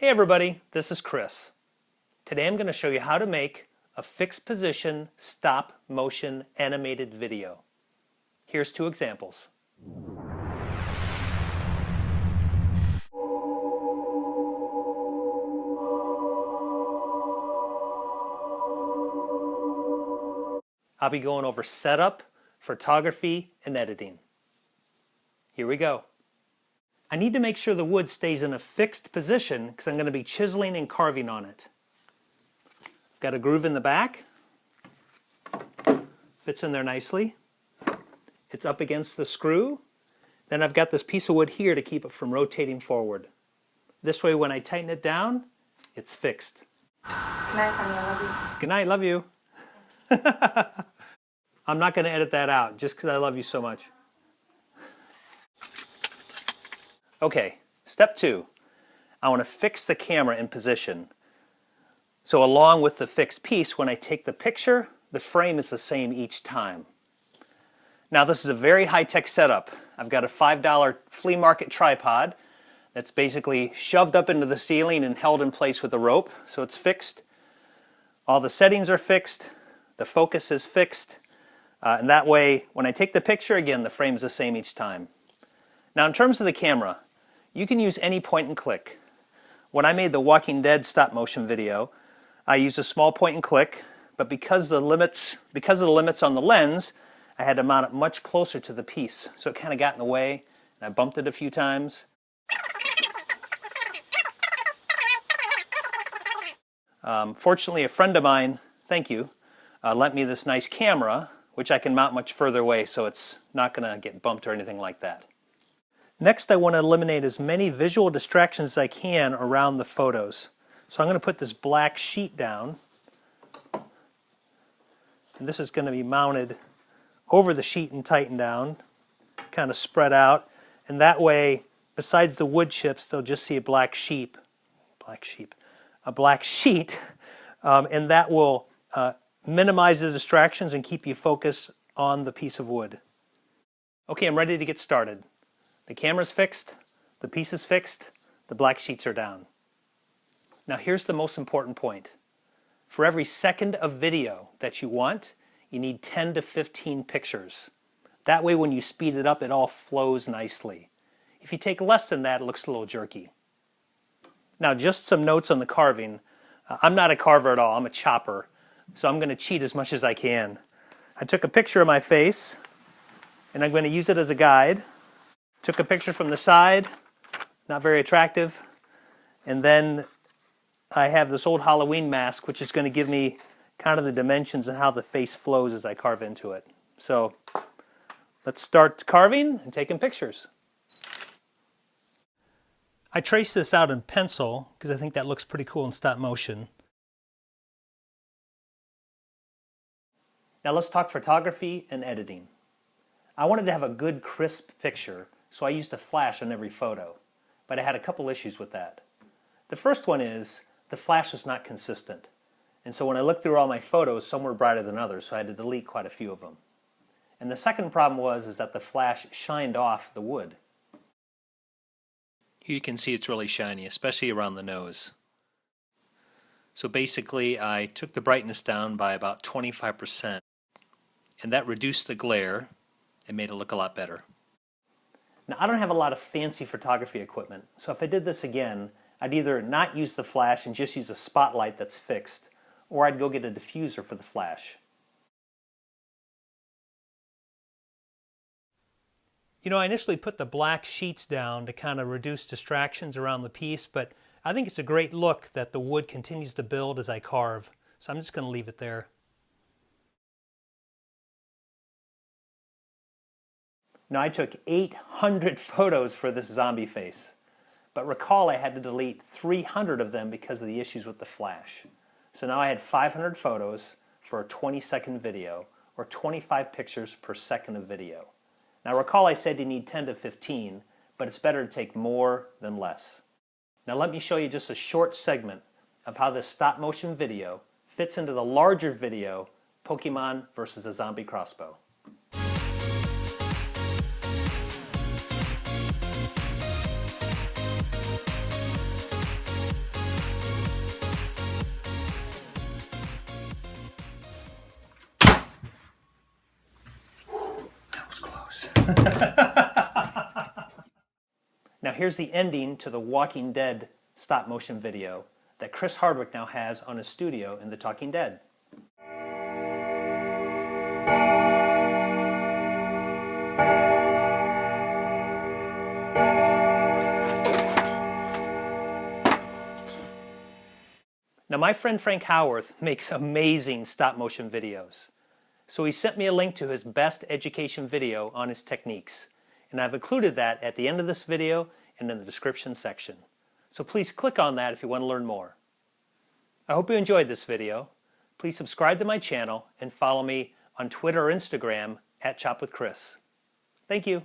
Hey everybody, this is Chris. Today I'm going to show you how to make a fixed position stop motion animated video. Here's two examples. I'll be going over setup, photography, and editing. Here we go. I need to make sure the wood stays in a fixed position because I'm going to be chiseling and carving on it. Got a groove in the back. Fits in there nicely. It's up against the screw. Then I've got this piece of wood here to keep it from rotating forward. This way when I tighten it down, it's fixed. Good night, honey. I love you. Good night, love you. I'm not going to edit that out just because I love you so much. Okay, step 2. I want to fix the camera in position. So along with the fixed piece, when I take the picture, the frame is the same each time. Now this is a very high-tech setup. I've got a $5 flea market tripod that's basically shoved up into the ceiling and held in place with a rope, so it's fixed. All the settings are fixed, the focus is fixed, and that way when I take the picture, again, the frame is the same each time. Now in terms of the camera, you can use any point and click. When I made the Walking Dead stop motion video, I used a small point and click, but because of the limits on the lens, I had to mount it much closer to the piece, so it kind of got in the way, and I bumped it a few times. Fortunately, a friend of mine, thank you, lent me this nice camera, which I can mount much further away, so it's not going to get bumped or anything like that. Next, I want to eliminate as many visual distractions as I can around the photos. So I'm going to put this black sheet down, and this is going to be mounted over the sheet and tightened down, kind of spread out, and that way, besides the wood chips, they'll just see a black sheet, and that will minimize the distractions and keep you focused on the piece of wood. Okay, I'm ready to get started. The camera's fixed, the piece is fixed, the black sheets are down. Now here's the most important point. For every second of video that you want, you need 10 to 15 pictures. That way when you speed it up, it all flows nicely. If you take less than that, it looks a little jerky. Now just some notes on the carving. I'm not a carver at all, I'm a chopper, so I'm going to cheat as much as I can. I took a picture of my face, and I'm going to use it as a guide. Took a picture from the side, not very attractive, and then I have this old Halloween mask which is going to give me kind of the dimensions and how the face flows as I carve into it. So let's start carving and taking pictures. I traced this out in pencil because I think that looks pretty cool in stop motion. Now let's talk photography and editing. I wanted to have a good crisp picture, so I used a flash on every photo, but I had a couple issues with that. The first one is the flash is not consistent, and so when I looked through all my photos, some were brighter than others, so I had to delete quite a few of them. And the second problem was that the flash shined off the wood. Here you can see it's really shiny, especially around the nose. So basically I took the brightness down by about 25%, and that reduced the glare and made it look a lot better. Now, I don't have a lot of fancy photography equipment, so if I did this again, I'd either not use the flash and just use a spotlight that's fixed, or I'd go get a diffuser for the flash. You know, I initially put the black sheets down to kind of reduce distractions around the piece, but I think it's a great look that the wood continues to build as I carve, so I'm just going to leave it there. Now I took 800 photos for this zombie face, but recall I had to delete 300 of them because of the issues with the flash. So now I had 500 photos for a 20-second video, or 25 pictures per second of video. Now recall I said you need 10 to 15, but it's better to take more than less. Now let me show you just a short segment of how this stop motion video fits into the larger video, Pokemon versus a zombie crossbow. Now here's the ending to the Walking Dead stop motion video that Chris Hardwick now has on his studio in The Talking Dead. Now my friend Frank Howarth makes amazing stop motion videos. So he sent me a link to his best education video on his techniques. And I've included that at the end of this video and in the description section. So please click on that if you want to learn more. I hope you enjoyed this video. Please subscribe to my channel and follow me on Twitter or Instagram @ChopWithChris. Thank you.